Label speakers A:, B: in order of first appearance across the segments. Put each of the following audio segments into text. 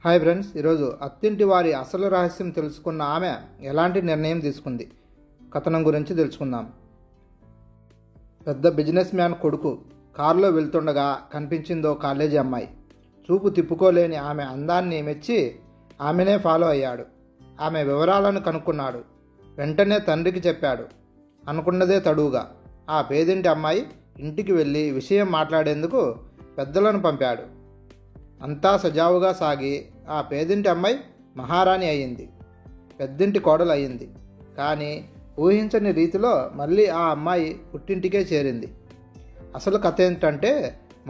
A: Hi friends, ఈరోజు అత్తింటి వారి అసలు రహస్యం తెలుసుకున్న ఆమె ఎలాంటి నిర్ణయం తీసుకుంది కథనం గురించి తెలుసుకుందాం. పెద్ద బిజినెస్ మ్యాన్ కొడుకు కారులో వెళ్తుండగా కనిపించిందో కాలేజీ అమ్మాయి. చూపు తిప్పుకోలేని ఆమె అందాన్ని మెచ్చి ఆమెనే ఫాలో అయ్యాడు. ఆమె వివరాలను కనుక్కున్నాడు. వెంటనే తండ్రికి చెప్పాడు. అనుకున్నదే తడువుగా ఆ పేదింటి అమ్మాయి ఇంటికి వెళ్ళి విషయం మాట్లాడేందుకు పెద్దలను పంపాడు. అంతా సజావుగా సాగి ఆ పేదింటి అమ్మాయి మహారాణి అయ్యింది, పెద్దింటి కోడలు అయ్యింది. కానీ ఊహించని రీతిలో మళ్ళీ ఆ అమ్మాయి పుట్టింటికే చేరింది. అసలు కథ ఏంటంటే,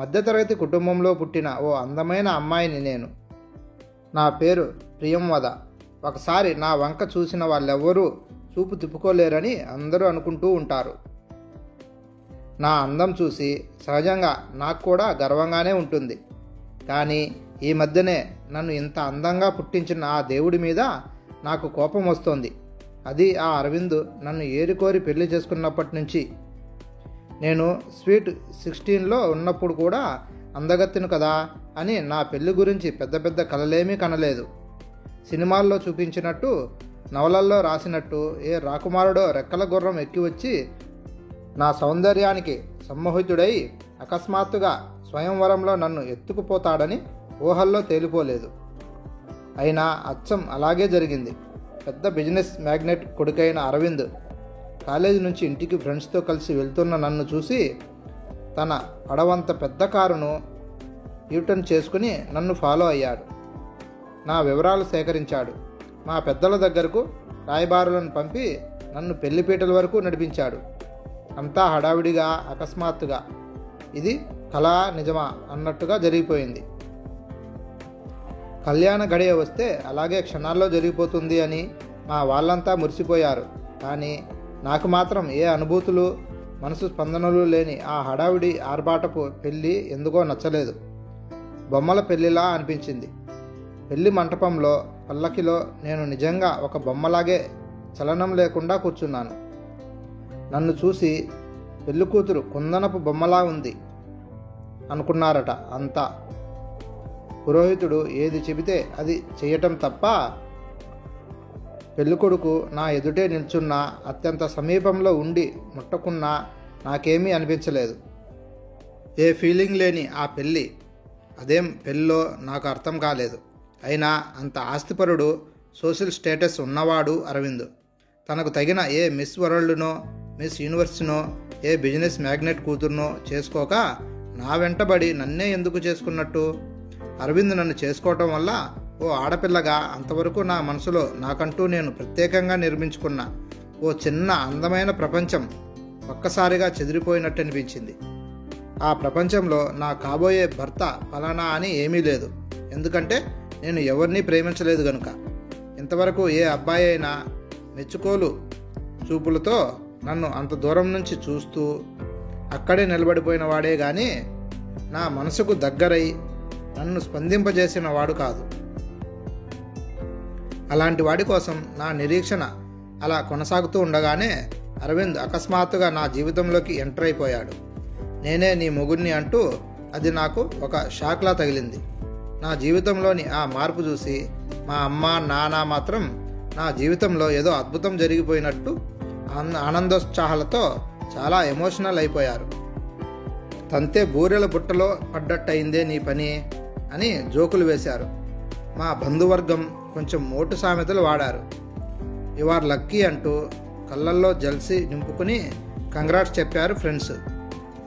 A: మధ్యతరగతి కుటుంబంలో పుట్టిన ఓ అందమైన అమ్మాయిని నేను. నా పేరు ప్రియంవద. ఒకసారి నా వంక చూసిన వాళ్ళెవ్వరూ చూపు తిప్పుకోలేరని అందరూ అనుకుంటూ ఉంటారు. నా అందం చూసి సహజంగా నాకు కూడా గర్వంగానే ఉంటుంది. కానీ ఈ మధ్యనే నన్ను ఇంత అందంగా పుట్టించిన ఆ దేవుడి మీద నాకు కోపం వస్తోంది. అది ఆ అరవింద్ నన్ను ఏరికోరి పెళ్లి చేసుకున్నప్పటి నుంచి. నేను స్వీట్ 16లో ఉన్నప్పుడు కూడా అందగత్తెను కదా అని నా పెళ్లి గురించి పెద్ద పెద్ద కలలేమీ కనలేదు. సినిమాల్లో చూపించినట్టు, నవలల్లో రాసినట్టు ఏ రాకుమారుడో రెక్కల గుర్రం ఎక్కి వచ్చి నా సౌందర్యానికి సమ్మోహితుడై అకస్మాత్తుగా స్వయంవరంలో నన్ను ఎత్తుకుపోతాడని ఊహల్లో తేలిపోలేదు. అయినా అచ్చం అలాగే జరిగింది. పెద్ద బిజినెస్ మ్యాగ్నెట్ కొడుకైన అరవింద్ కాలేజీ నుంచి ఇంటికి ఫ్రెండ్స్తో కలిసి వెళ్తున్న నన్ను చూసి తన పడవంత పెద్ద కారును యూటర్న్ చేసుకుని నన్ను ఫాలో అయ్యాడు. నా వివరాలు సేకరించాడు. మా పెద్దల దగ్గరకు రాయబారులను పంపి నన్ను పెళ్లిపీటల వరకు నడిపించాడు. అంతా హడావిడిగా, అకస్మాత్తుగా. ఇది కళా నిజమా అన్నట్టుగా జరిగిపోయింది. కళ్యాణ గడియ వస్తే అలాగే క్షణాల్లో జరిగిపోతుంది అని మా వాళ్ళంతా మురిసిపోయారు. కానీ నాకు మాత్రం ఏ అనుభూతులు, మనసు స్పందనలు లేని ఆ హడావిడి ఆర్భాటపు పెళ్ళి ఎందుకో నచ్చలేదు. బొమ్మల పెళ్ళిలా అనిపించింది. పెళ్లి మంటపంలో పల్లకిలో నేను నిజంగా ఒక బొమ్మలాగే చలనం లేకుండా కూర్చున్నాను. నన్ను చూసి పెళ్ళికూతురు కుందనపు బొమ్మలా ఉంది అనుకున్నారట అంతా. పురోహితుడు ఏది చెబితే అది చేయటం తప్ప పెళ్ళికొడుకు నా ఎదుటే నిల్చున్నా, అత్యంత సమీపంలో ఉండి ముట్టకున్నా నాకేమీ అనిపించలేదు. ఏ ఫీలింగ్ లేని ఆ పెళ్ళి అదేం పెళ్ళో నాకు అర్థం కాలేదు. అయినా అంత ఆస్తిపరుడు, సోషల్ స్టేటస్ ఉన్నవాడు అరవింద్ తనకు తగిన ఏ మిస్ వరల్డ్నో, మిస్ యూనివర్స్నో, ఏ బిజినెస్ మ్యాగ్నెట్ కూతుర్నో చేసుకోక నా వెంటబడి నన్నే ఎందుకు చేసుకున్నట్టు? అరవింద్ నన్ను చేసుకోవటం వల్ల ఓ ఆడపిల్లగా అంతవరకు నా మనసులో నాకంటూ నేను ప్రత్యేకంగా నిర్మించుకున్న ఓ చిన్న అందమైన ప్రపంచం ఒక్కసారిగా చెదిరిపోయినట్టు అనిపించింది. ఆ ప్రపంచంలో నా కాబోయే భర్త ఫలానా అని ఏమీ లేదు. ఎందుకంటే నేను ఎవరినీ ప్రేమించలేదు గనుక. ఇంతవరకు ఏ అబ్బాయి అయినా మెచ్చుకోలు చూపులతో నన్ను అంత దూరం నుంచి చూస్తూ అక్కడే నిలబడిపోయిన వాడే కానీ నా మనసుకు దగ్గరై నన్ను స్పందింపజేసిన వాడు కాదు. అలాంటి వాడి కోసం నా నిరీక్షణ అలా కొనసాగుతూ ఉండగానే అరవింద్ అకస్మాత్తుగా నా జీవితంలోకి ఎంటర్ అయిపోయాడు. నేనే నీ మొగుడిని అంటూ అది నాకు ఒక షాక్లా తగిలింది. నా జీవితంలోని ఆ మార్పు చూసి మా అమ్మ, నాన్న మాత్రం నా జీవితంలో ఏదో అద్భుతం జరిగిపోయినట్టు ఆనందోత్సాహాలతో చాలా ఎమోషనల్ అయిపోయారు. తంతే బూరెల బుట్టలో పడ్డట్టయిందే నీ పని అని జోకులు వేశారు. మా బంధువర్గం కొంచెం మోటు సామెతలు వాడారు. యు ఆర్ లక్కీ అంటూ కళ్ళల్లో జల్సీ నింపుకుని కంగ్రాట్స్ చెప్పారు ఫ్రెండ్స్.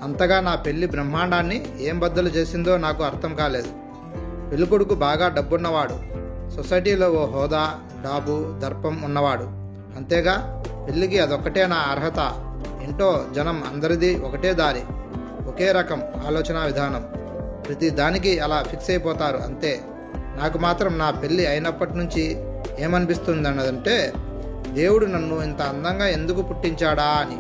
A: అంతగా నా పెళ్లి బ్రహ్మాండాన్ని ఏం బద్దలు చేసిందో నాకు అర్థం కాలేదు. పెళ్ళికొడుకు బాగా డబ్బున్నవాడు, సొసైటీలో ఓ హోదా, డాబు, దర్పం ఉన్నవాడు. అంతేగా పెళ్ళికి అదొక్కటే నా అర్హత. ఏంటో జనం అందరిది ఒకటే దారి, ఒకే రకం ఆలోచన విధానం. ప్రతి దానికి అలా ఫిక్స్ అయిపోతారు అంతే. నాకు మాత్రం నా పెళ్ళి అయినప్పటి నుంచి ఏమనిపిస్తుందన్నదంటే, దేవుడు నన్ను ఇంత అందంగా ఎందుకు పుట్టించాడా అని.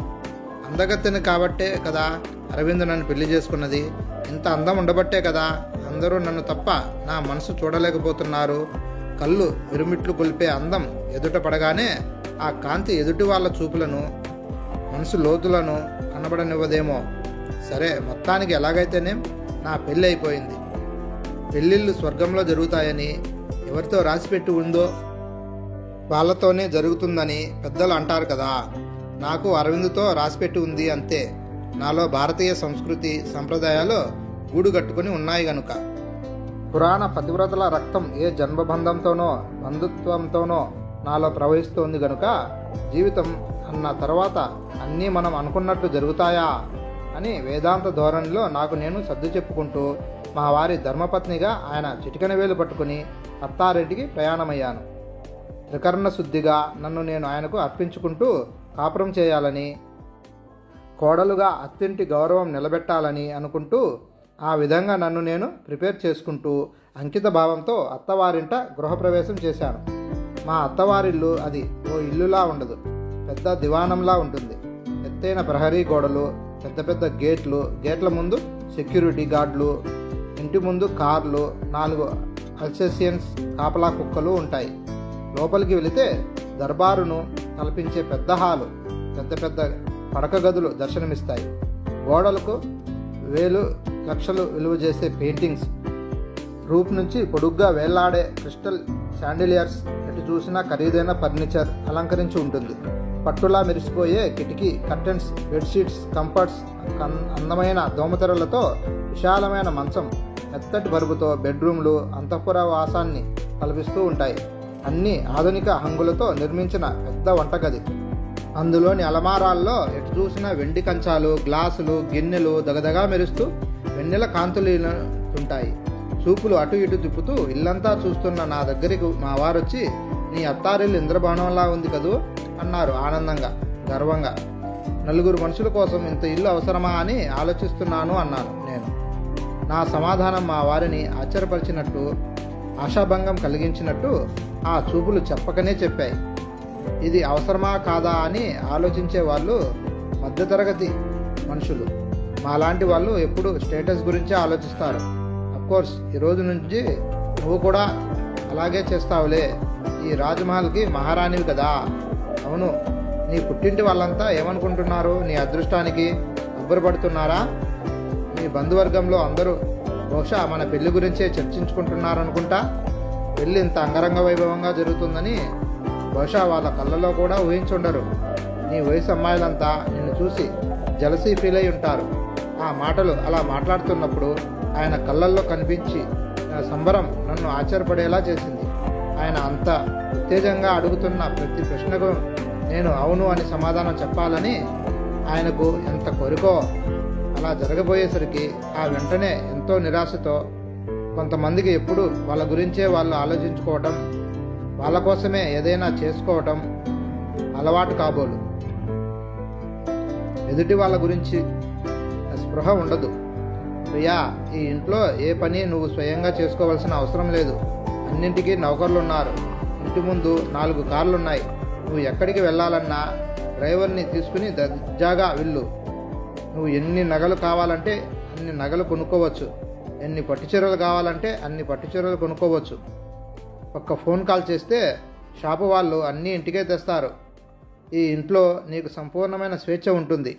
A: అందగత్తెని కాబట్టే కదా అరవింద్ నన్ను పెళ్లి చేసుకున్నది. ఇంత అందం ఉండబట్టే కదా అందరూ నన్ను తప్ప నా మనసు చూడలేకపోతున్నారు. కళ్ళు విరుమిట్లు కొలిపే అందం ఎదుట పడగానే ఆ కాంతి ఎదుటి వాళ్ళ చూపులను, మనసు లోతులను కనబడనివ్వదేమో. సరే, మొత్తానికి ఎలాగైతేనే నా పెళ్ళి అయిపోయింది. పెళ్ళిళ్ళు స్వర్గంలో జరుగుతాయని ఎవరితో రాసిపెట్టి ఉందో వాళ్ళతోనే జరుగుతుందని పెద్దలు అంటారు కదా. నాకు అరవింద్తో రాసిపెట్టి ఉంది అంతే. నాలో భారతీయ సంస్కృతి సంప్రదాయాలు గూడు కట్టుకుని ఉన్నాయి గనుక. పురాణ పతివ్రతల రక్తం ఏ జన్మబంధంతోనో బంధుత్వంతోనో నాలో ప్రవహిస్తోంది గనుక జీవితం అన్న తర్వాత అన్నీ మనం అనుకున్నట్టు జరుగుతాయా అని వేదాంత ధోరణిలో నాకు నేను సర్దు చెప్పుకుంటూ మా వారి ధర్మపత్నిగా ఆయన చిటికెన వేలు పట్టుకుని అత్తారింటికి ప్రయాణమయ్యాను. త్రికరణ శుద్ధిగా నన్ను నేను ఆయనకు అర్పించుకుంటూ కాపురం చేయాలని, కోడలుగా అత్తింటి గౌరవం నిలబెట్టాలని అనుకుంటూ ఆ విధంగా నన్ను నేను ప్రిపేర్ చేసుకుంటూ అంకిత భావంతో అత్తవారింట గృహప్రవేశం చేశాను. మా అత్తవారిల్లు అది ఓ ఇల్లులా ఉండదు, పెద్ద దివాణంలా ఉంటుంది. ఎత్తైన ప్రహరీ గోడలు, పెద్ద పెద్ద గేట్ల ముందు సెక్యూరిటీ గార్డులు, ఇంటి ముందు కార్లు, 4 అల్సేసియన్స్ కాపలా కుక్కలు ఉంటాయి. లోపలికి వెళితే దర్బారును తలపించే పెద్ద హాలు, పెద్ద పెద్ద పడక గదులు దర్శనమిస్తాయి. గోడలకు వేలు లక్షలు విలువ చేసే పెయింటింగ్స్, రూప్ నుంచి పొడుగ్గా వేలాడే క్రిస్టల్ శాండిలియర్స్, ఎటు చూసినా ఖరీదైన ఫర్నిచర్ అలంకరించి ఉంటుంది. పట్టులా మెరిసిపోయే కిటికీ కర్టెన్స్, బెడ్షీట్స్, కంఫర్ట్స్, అందమైన దోమతెరలతో విశాలమైన మంచం, మెత్తటి బరుపుతో బెడ్రూమ్లు అంతఃపుర వాసాన్ని కల్పిస్తూ ఉంటాయి. అన్ని ఆధునిక హంగులతో నిర్మించిన పెద్ద వంటగది. అందులోని అలమారాల్లో ఎటు చూసిన వెండి కంచాలు, గ్లాసులు, గిన్నెలు దగదగా మెరుస్తూ వెన్నెల కాంతులుంటాయి. చూపులు అటు ఇటు తిప్పుతూ ఇల్లంతా చూస్తున్న నా దగ్గరికి మా వారొచ్చి, నీ అత్తారిల్లు ఇంద్రభవనంలా ఉంది కదూ అన్నారు ఆనందంగా, గర్వంగా. 4 మనుషుల కోసం ఇంత ఇల్లు అవసరమా అని ఆలోచిస్తున్నాను అన్నాను నేను. నా సమాధానం మా వారిని ఆశ్చర్యపరిచినట్టు, ఆశాభంగం కలిగించినట్టు ఆ చూపులు చెప్పకనే చెప్పాయి. ఇది అవసరమా కాదా అని ఆలోచించే వాళ్ళు మధ్యతరగతి మనుషులు. మాలాంటి వాళ్ళు ఎప్పుడు స్టేటస్ గురించే ఆలోచిస్తారు. అఫ్కోర్స్ ఈ రోజు నుంచి నువ్వు కూడా అలాగే చేస్తావులే, ఈ రాజ్మహల్కి మహారాణివి కదా. అవును, నీ పుట్టింటి వాళ్ళంతా ఏమనుకుంటున్నారు? నీ అదృష్టానికి అబ్బురపడుతున్నారా? నీ బంధువర్గంలో అందరూ బహుశా మన పెళ్లి గురించే చర్చించుకుంటున్నారనుకుంటా. పెళ్ళి ఇంత అంగరంగ వైభవంగా జరుగుతుందని బహుశా వాళ్ళ కళ్ళలో కూడా ఊహించుండరు. నీ వయసు అమ్మాయిలంతా నిన్ను చూసి జలసీ ఫీల్ అయి ఉంటారు. ఆ మాటలు అలా మాట్లాడుతున్నప్పుడు ఆయన కళ్ళల్లో కనిపించి సంబరం నన్ను ఆశ్చర్యపడేలా చేసింది. ఆయన అంత ఉత్తేజంగా అడుగుతున్న ప్రతి ప్రశ్నకు నేను అవును అని సమాధానం చెప్పాలని ఆయనకు ఎంత కోరికో. అలా జరగబోయేసరికి ఆ వెంటనే ఎంతో నిరాశతో, కొంతమందికి ఎప్పుడు వాళ్ళ గురించే వాళ్ళు ఆలోచించుకోవటం, వాళ్ళ కోసమే ఏదైనా చేసుకోవటం అలవాటు కాబోలు. ఎదుటి వాళ్ళ గురించి స్పృహ ఉండదు. ప్రియా, ఈ ఇంట్లో ఏ పని నువ్వు స్వయంగా చేసుకోవాల్సిన అవసరం లేదు. అన్నింటికీ నౌకర్లున్నారు. ఇంటి ముందు 4 కార్లున్నాయి. నువ్వు ఎక్కడికి వెళ్ళాలన్నా డ్రైవర్ని తీసుకుని దర్జాగా వెళ్ళు. నువ్వు ఎన్ని నగలు కావాలంటే అన్ని నగలు కొనుక్కోవచ్చు. ఎన్ని పట్టుచీరలు కావాలంటే అన్ని పట్టుచీరలు కొనుక్కోవచ్చు. ఒక్క ఫోన్ కాల్ చేస్తే షాపు వాళ్ళు అన్నీ ఇంటికే తెస్తారు. ఈ ఇంట్లో నీకు సంపూర్ణమైన స్వేచ్ఛ ఉంటుంది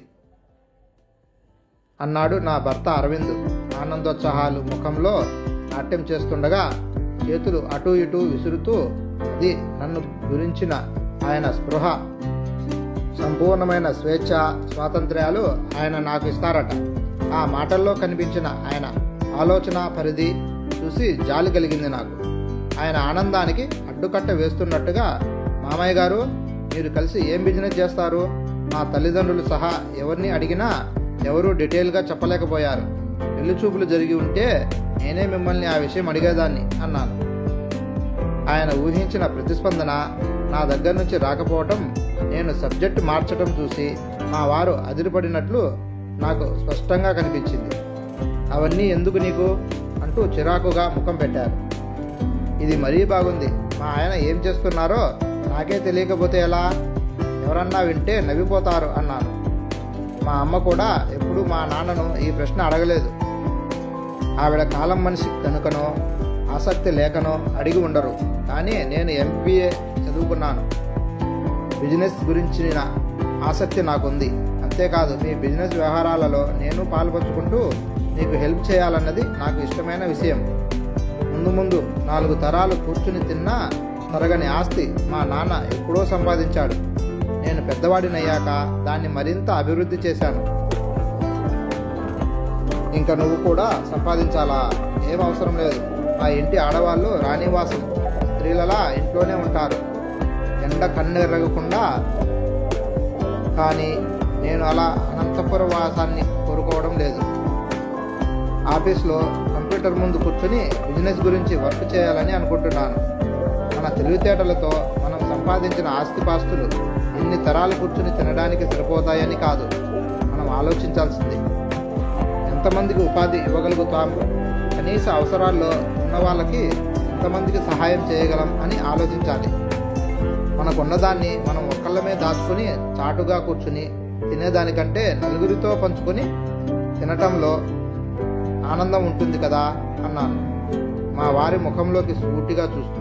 A: అన్నాడు నా భర్త అరవింద్ ఆనందోత్సాహాలు ముఖంలో నాట్యం చేస్తుండగా, చేతులు అటూ ఇటూ విసురుతూ. అది నన్ను గురించిన ఆయన స్పృహ. సంపూర్ణమైన స్వేచ్ఛ, స్వాతంత్ర్యాలు ఆయన నాకు ఇస్తారట. ఆ మాటల్లో కనిపించిన ఆయన ఆలోచన పరిధి చూసి జాలి కలిగింది నాకు. ఆయన ఆనందానికి అడ్డుకట్ట వేస్తున్నట్టుగా, మామయ్య గారు, మీరు కలిసి ఏం బిజినెస్ చేస్తారు? మా తల్లిదండ్రులు సహా ఎవరిని అడిగినా ఎవరూ డీటెయిల్గా చెప్పలేకపోయారు. పెళ్లి చూపులు జరిగి ఉంటే నేనే మిమ్మల్ని ఆ విషయం అడిగేదాన్ని అన్నాను. ఆయన ఊహించిన ప్రతిస్పందన నా దగ్గర నుంచి రాకపోవటం, నేను సబ్జెక్టు మార్చటం చూసి మా వారు అదిరిపడినట్లు నాకు స్పష్టంగా కనిపించింది. అవన్నీ ఎందుకు నీకు అంటూ చిరాకుగా ముఖం పెట్టారు. ఇది మరీ బాగుంది. మా ఆయన ఏం చేస్తున్నారో నాకే తెలియకపోతే ఎలా? ఎవరన్నా వింటే నవ్విపోతారు అన్నాను. మా అమ్మ కూడా ఎప్పుడూ మా నాన్నను ఈ ప్రశ్న అడగలేదు. ఆవిడ కాలం మనిషి కనుకనో ఆసక్తి లేకనో అడిగి ఉండరు. కానీ నేను MBA చదువుకున్నాను. బిజినెస్ గురించిన ఆసక్తి నాకుంది. అంతేకాదు, మీ బిజినెస్ వ్యవహారాలలో నేను పాల్పంచుకుంటూ మీకు హెల్ప్ చేయాలన్నది నాకు ఇష్టమైన విషయం. ముందు ముందు 4 తరాలు కూర్చుని తిన్నా తరగని ఆస్తి మా నాన్న ఎప్పుడో సంపాదించాడు. నేను పెద్దవాడినయ్యాక దాన్ని మరింత అభివృద్ధి చేశాను. ఇంకా నువ్వు కూడా సంపాదించాలా? ఏం అవసరం లేదు. ఆ ఇంటి ఆడవాళ్ళు రాణివాసం స్త్రీలలా ఇంట్లోనే ఉంటారు, ఎండ కన్నెరగకుండా. కానీ నేను అలా అనంతపుర వాసాన్ని కోరుకోవడం లేదు. ఆఫీస్లో కంప్యూటర్ ముందు కూర్చొని బిజినెస్ గురించి వర్క్ చేయాలని అనుకుంటున్నాను. మన తెలివితేటలతో మనం సంపాదించిన ఆస్తిపాస్తులు ఎన్ని తరాలు కూర్చుని తినడానికి సరిపోతాయని కాదు మనం ఆలోచించాల్సింది. ఎంతమందికి ఉపాధి ఇవ్వగలుగుతాము, కనీస అవసరాల్లో ఉన్న వాళ్ళకి ఎంతమందికి సహాయం చేయగలం అని ఆలోచించాలి. మనకున్నదాన్ని మనం ఒక్కళ్ళమే దాచుకుని చాటుగా కూర్చుని తినేదానికంటే నలుగురితో పంచుకొని తినటంలో ఆనందం ఉంటుంది కదా అన్నాను, మా వారి ముఖంలోకి సూటిగా చూస్తూ.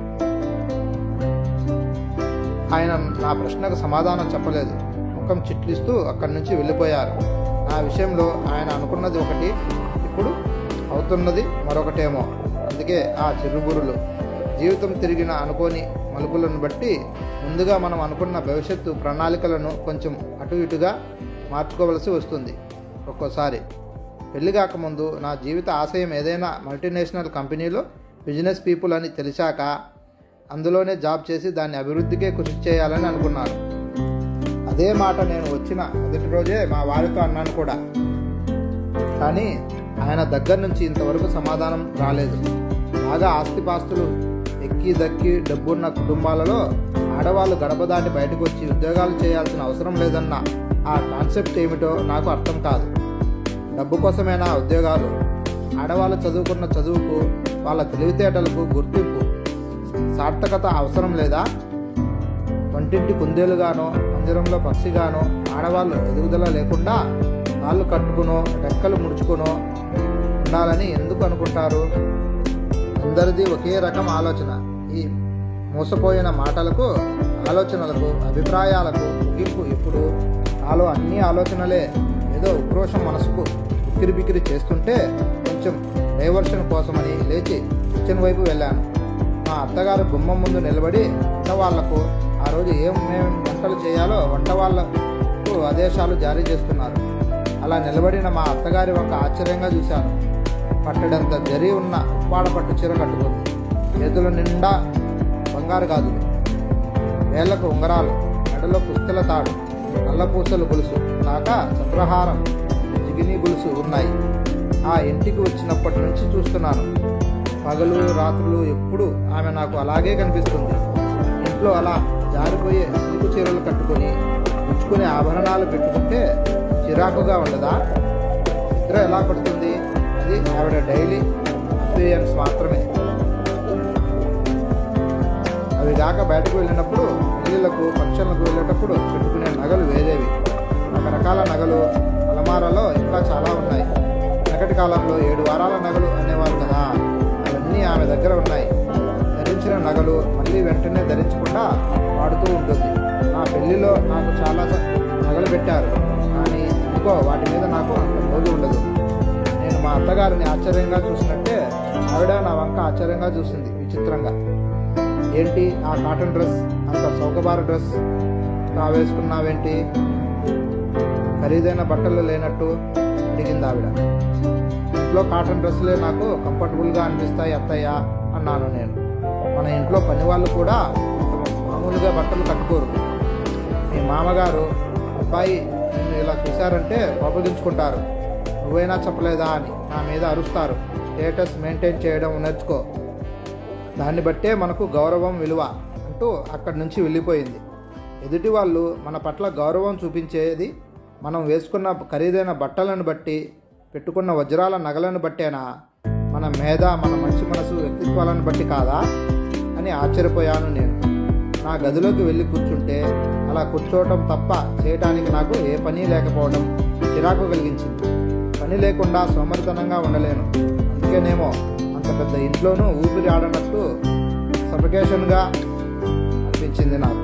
A: ఆయన నా ప్రశ్నకు సమాధానం చెప్పలేదు. ముఖం చిట్లిస్తూ అక్కడి నుంచి వెళ్ళిపోయారు. నా విషయంలో ఆయన అనుకున్నది ఒకటి, ఇప్పుడు అవుతున్నది మరొకటేమో. అందుకే ఆ చిరుబురులు. జీవితం తిరిగిన అనుకోని మలుపులను బట్టి ముందుగా మనం అనుకున్న భవిష్యత్తు ప్రణాళికలను కొంచెం అటు ఇటుగా మార్చుకోవలసి వస్తుంది ఒక్కోసారి. పెళ్లి కాకముందు నా జీవిత ఆశయం ఏదైనా మల్టీనేషనల్ కంపెనీలో బిజినెస్ పీపుల్ అని తెలిసాక అందులోనే జాబ్ చేసి దాన్ని అభివృద్ధికే కృషి చేయాలని అనుకున్నాను. అదే మాట నేను వచ్చిన మొదటి రోజే మా వారితో అన్నాను కూడా. కానీ ఆయన దగ్గర నుంచి ఇంతవరకు సమాధానం రాలేదు. బాగా ఆస్తిపాస్తులు ఎక్కి దక్కి డబ్బున్న కుటుంబాలలో ఆడవాళ్ళు గడప దాటి బయటకు వచ్చి ఉద్యోగాలు చేయాల్సిన అవసరం లేదన్న ఆ కాన్సెప్ట్ ఏమిటో నాకు అర్థం కాదు. డబ్బు కోసమేనా ఉద్యోగాలు? ఆడవాళ్ళు చదువుకున్న చదువుకు, వాళ్ళ తెలివితేటలకు గుర్తింపు, సార్థకత అవసరం లేదా? వంటింటి కుందేలుగానో పంజరంలో పక్షిగానో ఆడవాళ్ళు ఎదుగుదల లేకుండా కాళ్ళు కట్టుకునో రెక్కలు ముడుచుకునో ఉండాలని ఎందుకు అనుకుంటారు? అందరిది ఒకే రకం ఆలోచన. ఈ మోసపోయిన మాటలకు, ఆలోచనలకు, అభిప్రాయాలకు ముగింపు ఎప్పుడు నాలో అన్ని ఆలోచనలే ఏదో ఉక్రోషం మనసుకు బిక్కిరి చేస్తుంటే కొంచెం డైవర్షన్ కోసమని లేచి కిచెన్ వైపు వెళ్ళాను. మా అత్తగారు గుమ్మం ముందు నిలబడి వంట వాళ్లకు ఆ రోజు ఏమేమి వంటలు చేయాలో వంట వాళ్లకు ఆదేశాలు జారీ చేస్తున్నారు. అలా నిలబడిన మా అత్తగారి వంక ఆశ్చర్యంగా చూశాను. పట్టడంత జరి ఉన్న ఉప్పాడ పట్టు చీర కట్టుకుంది. చేతుల నిండా బంగారు గాజులు, వేళ్లకు ఉంగరాలు, మెడలో పుస్తల తాడు, నల్లపూసలు గొలుసు కాక చంద్రహారం, జిగిని గొలుసు ఉన్నాయి. ఆ ఇంటికి వచ్చినప్పటి నుంచి చూస్తున్నాను. పగలు రాత్రులు ఎప్పుడు ఆమె నాకు అలాగే కనిపిస్తుంది. ఇంట్లో అలా జారిపోయే సిల్కు చీరలు కట్టుకొని పుచ్చుకునే ఆభరణాలు పెట్టుకుంటే చిరాకుగా ఉండదా? నిద్ర ఎలా పడుతుంది? అది ఆవిడ డైలీ ఎక్స్పీరియన్స్ మాత్రమే. అవి కాక బయటకు వెళ్ళినప్పుడు, పెళ్ళిళ్ళకు, ఫంక్షన్లకు వెళ్ళేటప్పుడు పెట్టుకునే నగలు వేరేవి. రకరకాల నగలు అలమారాలో ఇంకా చాలా ఉన్నాయి. వెనకటి కాలంలో 7 వారాల నగలు అనేవారు కదా, అవన్నీ ఆమె దగ్గర ఉన్నాయి. ధరించిన నగలు మళ్ళీ వెంటనే ధరించకుండా వాడుతూ ఉంటుంది. నా పెళ్లిలో నాకు చాలా నగలు పెట్టారు, కానీ ఎందుకో వాటి మీద నాకు అంత రోజు ఉండదు. నేను మా అత్తగారిని ఆశ్చర్యంగా చూసినట్టే ఆవిడ నా వంక ఆశ్చర్యంగా చూసింది విచిత్రంగా. ఏంటి ఆ కాటన్ డ్రెస్, అంత చౌకబారు డ్రెస్ వేసుకున్నావేంటి? ఖరీదైన బట్టలు లేనట్టు అడిగింది ఆవిడ. ఇంట్లో కాటన్ డ్రెస్సులే నాకు కంఫర్టబుల్గా అనిపిస్తాయి అత్తయ్య అన్నాను నేను. మన ఇంట్లో పని వాళ్ళు కూడా మామూలుగా బట్టలు కట్టుకోరు. మీ మామగారు అబ్బాయి నిన్ను ఇలా చూశారంటే కోపగించుకుంటారు. నువ్వైనా చెప్పలేదా అని నా మీద అరుస్తారు. స్టేటస్ మెయింటైన్ చేయడం నేర్చుకో, దాన్ని బట్టే మనకు గౌరవం, విలువ అంటూ అక్కడి నుంచి వెళ్ళిపోయింది. ఎదుటి వాళ్ళు మన పట్ల గౌరవం చూపించేది మనం వేసుకున్న ఖరీదైన బట్టలను బట్టి, పెట్టుకున్న వజ్రాల నగలను బట్టేనా? మన మేధ, మన మంచి మనసు, వ్యక్తిత్వాలను బట్టి కాదా అని ఆశ్చర్యపోయాను నేను. నా గదిలోకి వెళ్ళి కూర్చుంటే అలా కూర్చోవటం తప్ప చేయటానికి నాకు ఏ పని లేకపోవడం చిరాకు కలిగించింది. పని లేకుండా సోమరితనంగా ఉండలేను. అందుకేనేమో అంత పెద్ద ఇంట్లోనూ ఊపిరి ఆడనట్టు సఫికేషన్గా అనిపించింది నాకు.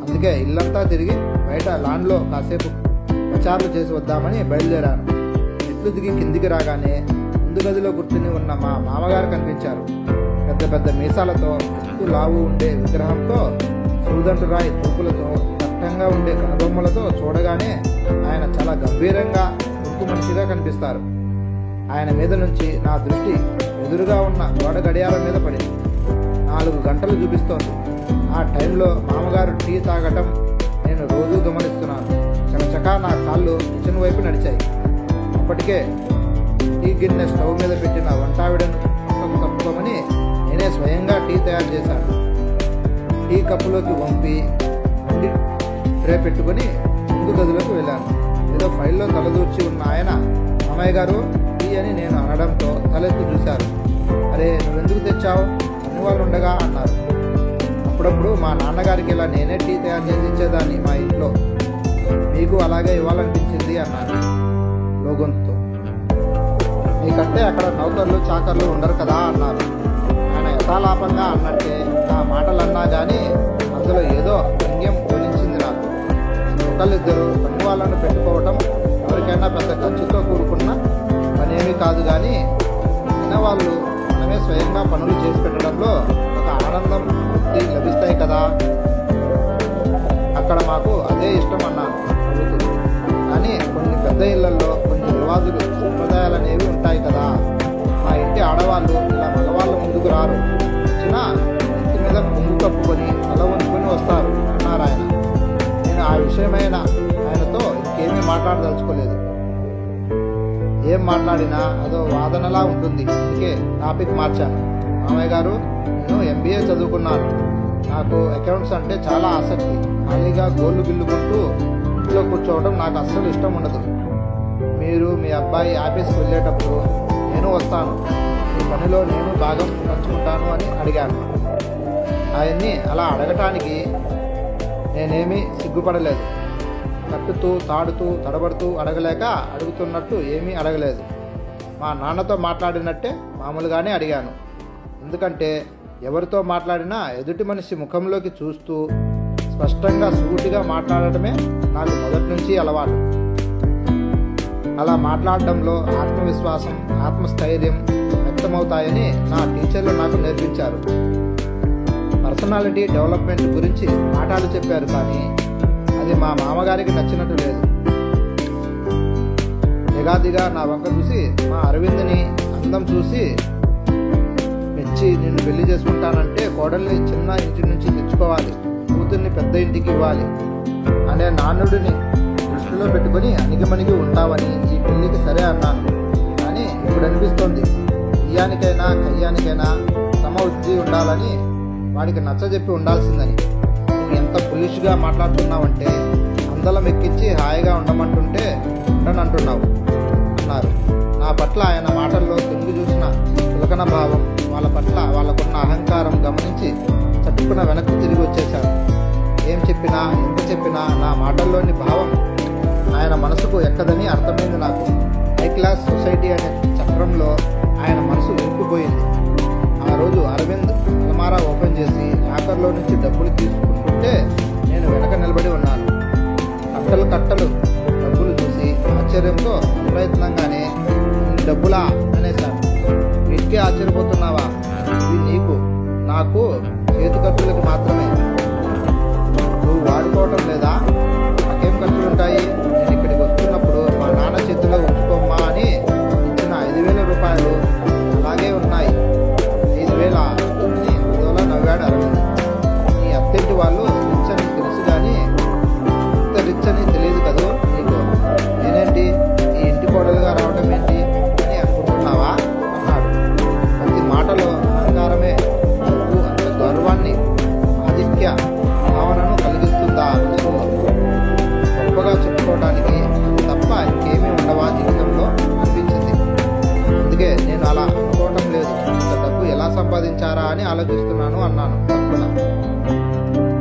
A: అందుకే ఇల్లంతా తిరిగి బయట లాన్లో కాసేపు ప్రచారాలు చేసి వద్దామని బయలుదేరాను. మెట్లు దిగి కిందికి రాగానే ముందు గదిలో కూర్చుని ఉన్న మా మామగారు కనిపించారు. పెద్ద పెద్ద మీసాలతో ఎత్తు లావు ఉండే విగ్రహంతో సూదంటురాయి చూపులతో దట్టంగా ఉండే కనుబొమ్మలతో చూడగానే ఆయన చాలా గంభీరంగా ముక్కు మనిషిగా కనిపిస్తారు. ఆయన మీద నుంచి నా దృష్టి ఎదురుగా ఉన్న గోడ గడియారం మీద పడింది. 4 గంటలు చూపిస్తోంది. ఆ టైంలో మామగారు టీ తాగటం నేను రోజూ గమనిస్తున్నాను. చకచకా నా కాళ్ళు కిచెన్ వైపు నడిచాయి. అప్పటికే టీ గిన్నె స్టవ్ మీద పెట్టిన వంటావిడను పక్కకు తప్పుకోమని నేనే స్వయంగా టీ తయారు చేశాను. టీ కప్పులోకి వంపి ఉండి ట్రే పెట్టుకొని ముందు గదిలోకి వెళ్ళాను. ఏదో ఫైల్లో తలదూర్చి ఉన్న ఆయన మామయ్య గారు టీ అని నేను అనడంతో తలెత్తి చూశారు. అరే, నువ్వెందుకు తెచ్చావు, అన్ని వాళ్ళు ఉండగా అన్నారు. అప్పుడప్పుడు మా నాన్నగారికి ఇలా నేనే టీ తయారు చేసి ఇచ్చేదాన్ని మా ఇంట్లో. మీకు అలాగే ఇవ్వాలనిపించింది అన్నాను లోగొంతుతో. మీకంటే అక్కడ నౌకర్లు చాకర్లు ఉండరు కదా అన్నారు. ఆయన యథాలాపంగా అన్నట్టే ఆ మాటలన్నా కానీ అందులో ఏదో వ్యంగ్యం ధ్వనించింది నాకు. ఒకళ్ళిద్దరు పని వాళ్ళను పెట్టుకోవటం ఎవరికైనా పెద్ద ఖర్చుతో కూడుకున్న పనేమీ కాదు, కానీ చిన్నవాళ్ళు మనమే స్వయంగా పనులు చేసి పెట్టడంలో ఒక ఆనందం లభిస్తాయి కదా. అక్కడ మాకు అదే ఇష్టం అన్నాను. కానీ కొన్ని పెద్ద ఇళ్లలో కొన్ని రివాజులు సంప్రదాయాలు అనేవి ఉంటాయి కదా. మా ఇంటి ఆడవాళ్ళు ఇలా మగవాళ్ళ ముందుకు రారు. వచ్చినా ఇంటి మీద ముందు కప్పుకొని తల వంచుకొని వస్తారు అన్నారు ఆయన. నేను ఆ విషయమైన ఆయనతో ఇంకేమీ మాట్లాడదలుచుకోలేదు. ఏం మాట్లాడినా అదో వాదనలా ఉంటుంది. అందుకే టాపిక్ మార్చాను. మామయ్య గారు, నేను MBA చదువుకున్నాను. నాకు అకౌంట్స్ అంటే చాలా ఆసక్తి. ఖాళీగా గోళ్ళు గిల్లుకుంటూ ఇంట్లో కూర్చోవడం నాకు అస్సలు ఇష్టం ఉండదు. మీరు మీ అబ్బాయి ఆఫీస్కి వెళ్ళేటప్పుడు నేను వస్తాను, మీ పనిలో నేను భాగం పంచుకుంటాను అని అడిగాను. ఆయన్ని అలా అడగటానికి నేనేమీ సిగ్గుపడలేదు. తట్టుతూ తాడుతూ తడబడుతూ అడగలేక అడుగుతున్నట్టు ఏమీ అడగలేదు. మా నాన్నతో మాట్లాడినట్టే మామూలుగానే అడిగాను. ఎందుకంటే ఎవరితో మాట్లాడినా ఎదుటి మనిషి ముఖంలోకి చూస్తూ స్పష్టంగా సూటిగా మాట్లాడటమే నాకు మొదటి నుంచి అలవాటు. అలా మాట్లాడడంలో ఆత్మవిశ్వాసం, ఆత్మస్థైర్యం వ్యక్తమవుతాయని నా టీచర్లు నాకు నేర్పించారు. పర్సనాలిటీ డెవలప్మెంట్ గురించి పాఠాలు చెప్పారు, కానీ అది మా మామగారికి నచ్చినట్టు లేదు. నిగాదిగా నా వంక చూసి మా అరవింద్ని అందం చూసి మెచ్చి నిన్ను పెళ్లి చేసుకుంటానంటే కోడల్ని చిన్న ఇంటి నుంచి తెచ్చుకోవాలి, కూతుర్ని పెద్ద ఇంటికి ఇవ్వాలి అనే నానుడిని దృష్టిలో పెట్టుకుని అణిగిమణిగి ఉంటావని ఈ పెళ్లికి సరే అన్నాను. కానీ ఇప్పుడు అనిపిస్తోంది, బియ్యానికైనా కయ్యానికైనా సమ ఉజ్జి ఉండాలని వాడికి నచ్చజెప్పి ఉండాల్సిందని. నువ్వు ఎంత పులిష్గా మాట్లాడుతున్నావంటే అందలం ఎక్కించి హాయిగా ఉండమంటుంటే ఉండనంటున్నావు అన్నారు. నా పట్ల ఆయన మాటల్లో తొంగి చూసిన చులకన భావం, వాళ్ళ పట్ల వాళ్ళకున్న అహంకారం గమనించి చట్టుకున్న వెనక్కి తిరిగి వచ్చేశాను. ఏం చెప్పినా ఎంత చెప్పినా నా మాటల్లోని భావం ఆయన మనసుకు ఎక్కదని అర్థమైంది నాకు. హై క్లాస్ సొసైటీ అనే చక్రంలో ఆయన మనసు ఇంకిపోయింది. ఆ రోజు అరవింద్ అలమారా ఓపెన్ చేసి లాకర్లో నుంచి డబ్బులు తీసుకుంటుంటే నేను వెనక నిలబడి ఉన్నాను. కట్టలు కట్టలు డబ్బులు చూసి ఆశ్చర్యంతో అప్రయత్నంగానే డబ్బులా అనేశాను. వీటికే ఆశ్చర్యపోతున్నావా? ఇది నీకు నాకు చేతి ఖర్చులకు మాత్రమే. నువ్వు వాడుకోవటం లేదా? నాకేం ఖర్చులుంటాయి? నేను ఇక్కడికి వస్తున్నప్పుడు మా నాన్న చేతిలో ఉంచుకోమ్మా అని ఇచ్చిన 5,000 రూపాయలు అలాగే ఉన్నాయి. 5,000 అని అదోలా నవ్వాడు అరవింద్. నీ అత్తింటి వాళ్ళు రిచ్ అని తెలుసు, కానీ ఇంత రిచ్ అని తెలియదు కదూ నీకు. నేనేంటి ఈ ఇంటి కోడలుగా రావడం ఏంటి అని అనుకుంటున్నావా అన్నాడు. ప్రతి మాటలో అహంకారమే. నువ్వు అంత గౌరవాన్ని, ఆధిక్య భావనను కలిగిస్తుందా మనసులో? గొప్పగా చెప్పుకోవడానికి తప్ప ఇంకేమీ ఉండవా జీవితంలో అనిపించింది. అందుకే నేను అలా అనుకోవటం లేదు. ఇంత డబ్బు ఎలా సంపాదించారా అని ఆలోచిస్తున్నాను అన్నాను తప్పున.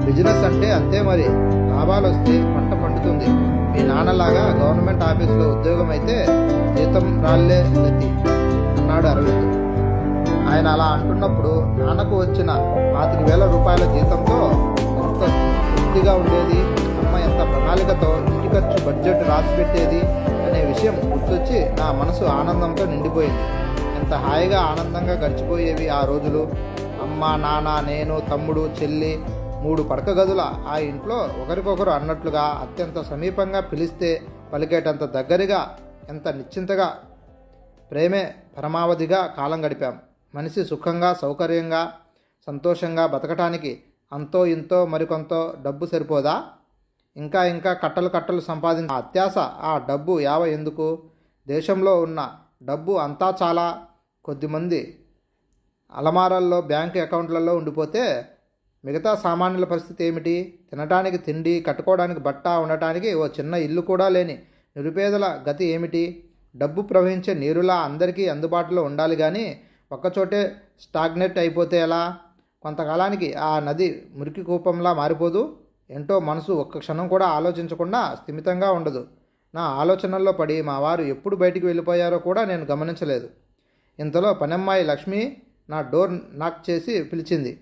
A: బిజినెస్ అంటే అంతే మరి, లాభాలు వస్తే పంట పండుతుంది. మీ నాన్నలాగా గవర్నమెంట్ ఆఫీసులో ఉద్యోగం అయితే జీతం రాళ్లే గతి అన్నాడు అరవింద్. ఆయన అలా అంటున్నప్పుడు నాన్నకు వచ్చిన 25,000 రూపాయల జీతంతో ఎంత తృప్తిగా ఉండేది, అమ్మ ఎంత ప్రణాళికతో ఇంటి ఖర్చు బడ్జెట్ రాసి పెట్టేది అనే విషయం గుర్తొచ్చి నా మనసు ఆనందంతో నిండిపోయింది. ఎంత హాయిగా ఆనందంగా గడిచిపోయేవి ఆ రోజులు. అమ్మ, నాన్న, నేను, తమ్ముడు, చెల్లి 3 పడక గదుల ఆ ఇంట్లో ఒకరికొకరు అన్నట్లుగా అత్యంత సమీపంగా పిలిస్తే పలికేటంత దగ్గరగా, ఎంత నిశ్చింతగా, ప్రేమే పరమావధిగా కాలం గడిపాం. మనిషి సుఖంగా, సౌకర్యంగా, సంతోషంగా బతకటానికి అంతో ఇంతో మరికొంతో డబ్బు సరిపోదా? ఇంకా ఇంకా కట్టలు కట్టలు సంపాదించిన అత్యాశ, ఆ డబ్బు యావ ఎందుకు? దేశంలో ఉన్న డబ్బు అంతా చాలా కొద్దిమంది అలమారాల్లో, బ్యాంకు అకౌంట్లలో ఉండిపోతే మిగతా సామాన్యుల పరిస్థితి ఏమిటి? తినటానికి తిండి, కట్టుకోవడానికి బట్ట, ఉండటానికి ఓ చిన్న ఇల్లు కూడా లేని నిరుపేదల గతి ఏమిటి? డబ్బు ప్రవహించే నీరులా అందరికీ అందుబాటులో ఉండాలి కానీ ఒక్కచోటే స్టాగ్నేట్ అయిపోతే ఎలా? కొంతకాలానికి ఆ నది మురికి కూపంలా మారిపోదు? ఏంటో మనసు ఒక్క క్షణం కూడా ఆలోచించకుండా స్థిమితంగా ఉండదు. నా ఆలోచనల్లో పడి మా వారు ఎప్పుడు బయటికి వెళ్ళిపోయారో కూడా నేను గమనించలేదు. ఇంతలో పనమ్మాయి లక్ష్మి నా డోర్ నాక్ చేసి పిలిచింది.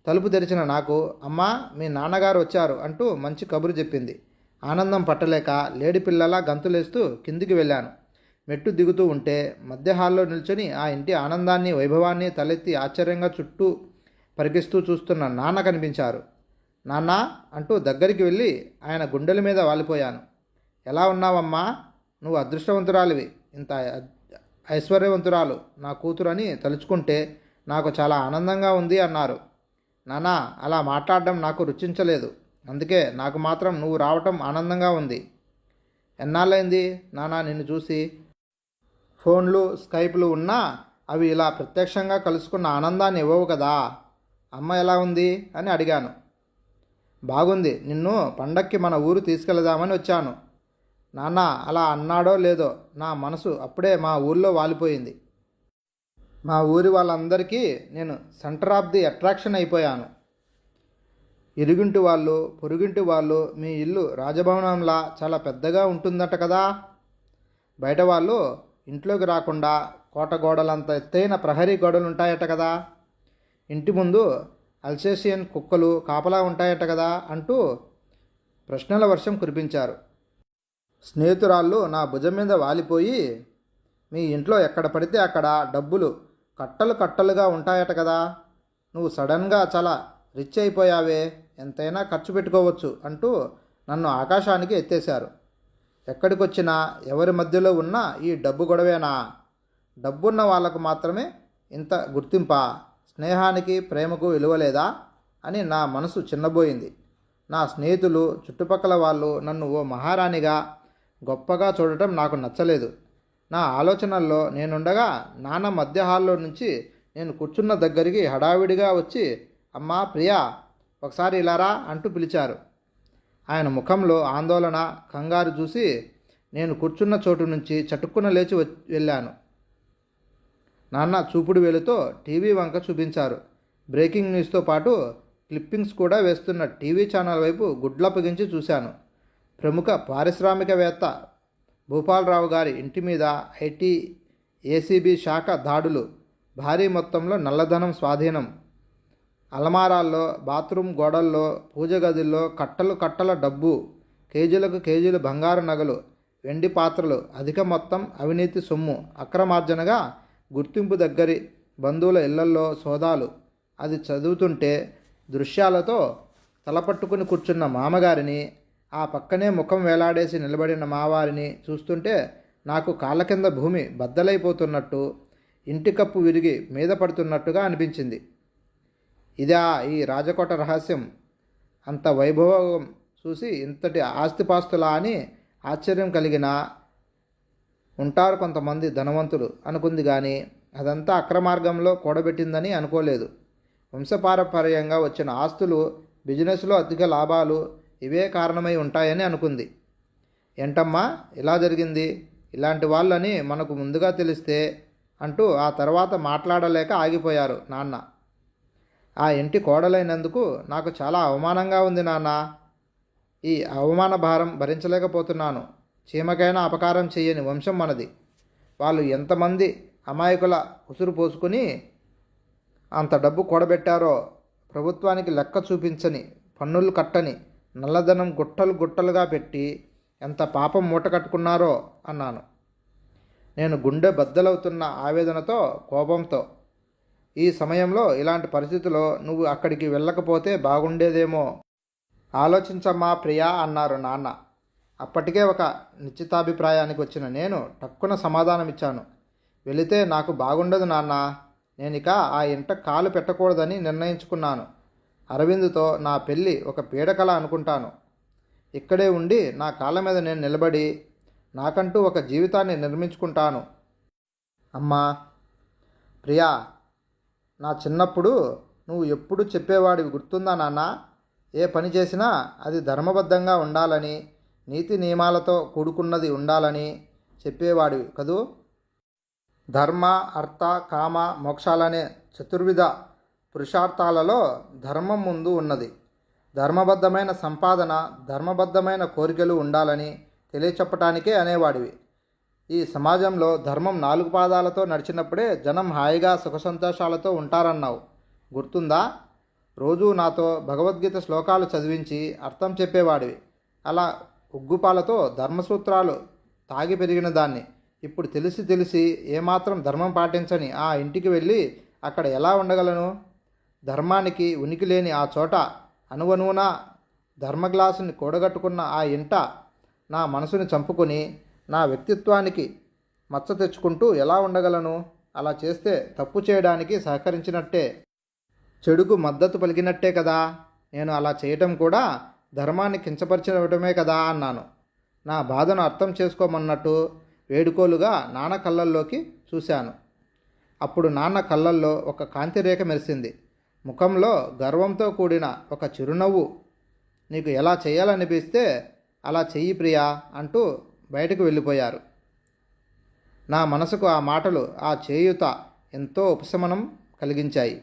A: తలుపు తెరిచిన నాకు, అమ్మా, మీ నాన్నగారు వచ్చారు అంటూ మంచి కబురు చెప్పింది. ఆనందం పట్టలేక లేడిపిల్లలా గంతులేస్తూ కిందికి వెళ్ళాను. మెట్టు దిగుతూ ఉంటే మధ్య హాల్లో నిల్చొని ఆ ఇంటి ఆనందాన్ని, వైభవాన్ని తలెత్తి ఆశ్చర్యంగా చుట్టూ పరికిస్తూ చూస్తున్న నాన్న కనిపించారు. నాన్న అంటూ దగ్గరికి వెళ్ళి ఆయన గుండెల మీద వాలిపోయాను. ఎలా ఉన్నావమ్మా? నువ్వు అదృష్టవంతురాలివి. ఇంత ఐశ్వర్యవంతురాలు నా కూతురు అని తలుచుకుంటే నాకు చాలా ఆనందంగా ఉంది అన్నారు. నాన్న, అలా మాట్లాడడం నాకు రుచించలేదు. అందుకే నాకు మాత్రం నువ్వు రావటం ఆనందంగా ఉంది. ఎన్నాళ్ళైంది నాన్న నిన్ను చూసి? ఫోన్లు, స్కైప్లు ఉన్నా అవి ఇలా ప్రత్యక్షంగా కలుసుకున్న ఆనందాన్ని ఇవ్వవు కదా. అమ్మ ఎలా ఉంది అని అడిగాను. బాగుంది. నిన్ను పండక్కి మన ఊరు తీసుకెళదామని వచ్చాను. నాన్న అలా అన్నాడో లేదో నా మనసు అప్పుడే మా ఊళ్ళో వాలిపోయింది. మా ఊరి వాళ్ళందరికీ నేను సెంటర్ ఆఫ్ ది అట్రాక్షన్ అయిపోయాను. ఇరుగింటి వాళ్ళు, పొరుగింటి వాళ్ళు, మీ ఇల్లు రాజభవనంలా చాలా పెద్దగా ఉంటుందట కదా. బయట వాళ్ళు ఇంట్లోకి రాకుండా కోట గోడలంత ఎత్తైన ప్రహరీ గోడలు ఉంటాయట కదా. ఇంటి ముందు అల్సేషియన్ కుక్కలు కాపలా ఉంటాయట కదా అంటూ ప్రశ్నల వర్షం కురిపించారు. స్నేహితురాళ్ళు నా భుజం మీద వాలిపోయి, మీ ఇంట్లో ఎక్కడ పడితే అక్కడ డబ్బులు కట్టలు కట్టలుగా ఉంటాయట కదా. నువ్వు సడన్గా చాలా రిచ్ అయిపోయావే, ఎంతైనా ఖర్చు పెట్టుకోవచ్చు అంటూ నన్ను ఆకాశానికి ఎత్తేశారు. ఎక్కడికొచ్చినా ఎవరి మధ్యలో ఉన్నా ఈ డబ్బు గొడవేనా? డబ్బున్న వాళ్ళకు మాత్రమే ఇంత గుర్తింపా? స్నేహానికి, ప్రేమకు విలువలేదా అని నా మనసు చిన్నబోయింది. నా స్నేహితులు, చుట్టుపక్కల వాళ్ళు నన్ను ఓ మహారాణిగా, గొప్పగా చూడటం నాకు నచ్చలేదు. నా ఆలోచనల్లో నేనుండగా నాన్న మధ్య హాల్లో నుంచి నేను కూర్చున్న దగ్గరికి హడావిడిగా వచ్చి, అమ్మా ప్రియా, ఒకసారి ఇలారా అంటూ పిలిచారు. ఆయన ముఖంలో ఆందోళన, కంగారు చూసి నేను కూర్చున్న చోటు నుంచి చటుక్కున లేచి వెళ్ళాను. నాన్న చూపుడు వేలుతో టీవీ వంక చూపించారు. బ్రేకింగ్ న్యూస్తో పాటు క్లిప్పింగ్స్ కూడా వేస్తున్న టీవీ ఛానల్ వైపు గుడ్లప్పగించి చూశాను. ప్రముఖ పారిశ్రామికవేత్త భూపాలరావు గారి ఇంటి మీద ఐటీ, ఏసీబీ శాఖ దాడులు, భారీ మొత్తంలో నల్లధనం స్వాధీనం, అలమారాల్లో, బాత్రూమ్ గోడల్లో, పూజ గదుల్లో కట్టలు కట్టల డబ్బు, కేజీలకు కేజీలు బంగారు నగలు, వెండి పాత్రలు, అధిక మొత్తం అవినీతి సొమ్ము, అక్రమార్జనగా గుర్తింపు దగ్గరి బంధువుల ఇళ్లల్లో సోదాలు. అది చదువుతుంటే దృశ్యాలతో తలపట్టుకుని కూర్చున్న మామగారిని, ఆ పక్కనే ముఖం వేలాడేసి నిలబడిన మావారిని చూస్తుంటే నాకు కాళ్ళ కింద భూమి బద్దలైపోతున్నట్టు, ఇంటి కప్పు విరిగి మీద పడుతున్నట్టుగా అనిపించింది. ఇదా ఈ రాజకోట రహస్యం? అంత వైభవం చూసి ఇంతటి ఆస్తిపాస్తులా అని ఆశ్చర్యం కలిగిన ఉంటారు కొంతమంది ధనవంతులు అనుకుంది కానీ అదంతా అక్రమార్గంలో కూడబెట్టిందని అనుకోలేదు. వంశపారపర్యంగా వచ్చిన ఆస్తులు, బిజినెస్లో అధిక లాభాలు ఇవే కారణమై ఉంటాయని అనుకుంది. ఏంటమ్మా ఇలా జరిగింది? ఇలాంటి వాళ్ళని మనకు ముందుగా తెలిస్తే అంటూ ఆ తర్వాత మాట్లాడలేక ఆగిపోయారు నాన్న. ఆ ఇంటి కోడలైనందుకు నాకు చాలా అవమానంగా ఉంది నాన్న. ఈ అవమాన భారం భరించలేకపోతున్నాను. చీమకైనా అపకారం చేయని వంశం మనది. వాళ్ళు ఎంతమంది అమాయకుల ఉసురు పోసుకుని అంత డబ్బు కూడబెట్టారో, ప్రభుత్వానికి లెక్క చూపించని, పన్నులు కట్టని, నల్లధనం గుట్టలు గుట్టలుగా పెట్టి ఎంత పాపం మూట కట్టుకున్నారో అన్నాను. నేను గుండె బద్దలవుతున్న ఆవేదనతో, కోపంతో. ఈ సమయంలో ఇలాంటి పరిస్థితిలో నువ్వు అక్కడికి వెళ్ళకపోతే బాగుండేదేమో. ఆలోచించమ్మా ప్రియా అన్నారు నాన్న. అప్పటికే ఒక నిశ్చితాభిప్రాయానికి వచ్చిన నేను టక్కున సమాధానమిచ్చాను. వెళితే నాకు బాగుండదు నాన్న. నేనిక ఆ ఇంట కాలు పెట్టకూడదని నిర్ణయించుకున్నాను. అరవింద్తో నా పెళ్ళి ఒక పీడకల అనుకుంటాను. ఇక్కడే ఉండి నా కాళ్ళ మీద నేను నిలబడి నాకంటూ ఒక జీవితాన్ని నిర్మించుకుంటాను. అమ్మా ప్రియా, నా చిన్నప్పుడు నువ్వు ఎప్పుడు చెప్పేవాడివి గుర్తుందా నాన్న? ఏ పని చేసినా అది ధర్మబద్ధంగా ఉండాలని, నీతి నియమాలతో కూడుకున్నది ఉండాలని చెప్పేవాడివి కదూ. ధర్మ, అర్థ, కామ, మోక్షాలనే చతుర్విధ పురుషార్థాలలో ధర్మం ముందు ఉన్నది. ధర్మబద్ధమైన సంపాదన, ధర్మబద్ధమైన కోరికలు ఉండాలని తెలియచెప్పటానికే అనేవాడివి. ఈ సమాజంలో ధర్మం 4 పాదాలతో నడిచినప్పుడే జనం హాయిగా సుఖ సంతోషాలతో ఉంటారన్నావు గుర్తుందా? రోజూ నాతో భగవద్గీత శ్లోకాలు చదివించి అర్థం చెప్పేవాడివి. అలా ఉగ్గుపాలతో ధర్మసూత్రాలు తాగి పెరిగిన దాన్ని ఇప్పుడు తెలిసి ఏమాత్రం ధర్మం పాటించని ఆ ఇంటికి వెళ్ళి అక్కడ ఎలా ఉండగలను? ధర్మానికి ఉనికి లేని ఆ చోట అణువణువునా ధర్మగ్లాసుని కూడగట్టుకున్న ఆ ఇంట నా మనసుని చంపుకొని నా వ్యక్తిత్వానికి మచ్చ తెచ్చుకుంటూ ఎలా ఉండగలను? అలా చేస్తే తప్పు చేయడానికి సహకరించినట్టే, చెడుకు మద్దతు పలికినట్టే కదా. నేను అలా చేయటం కూడా ధర్మాన్ని కించపరిచడమే కదా అన్నాను. నా బాధను అర్థం చేసుకోమన్నట్టు వేడుకోలుగా నాన్న కళ్ళల్లోకి చూశాను. అప్పుడు నాన్న కళ్ళల్లో ఒక కాంతిరేఖ మెరిసింది. ముఖంలో గర్వంతో కూడిన ఒక చిరునవ్వు. నీకు ఎలా చేయాలనిపిస్తే అలా చెయ్యి ప్రియా అంటూ బయటకు వెళ్ళిపోయారు. నా మనసుకు ఆ మాటలు, ఆ చేయుత ఎంతో ఉపశమనం కలిగించాయి.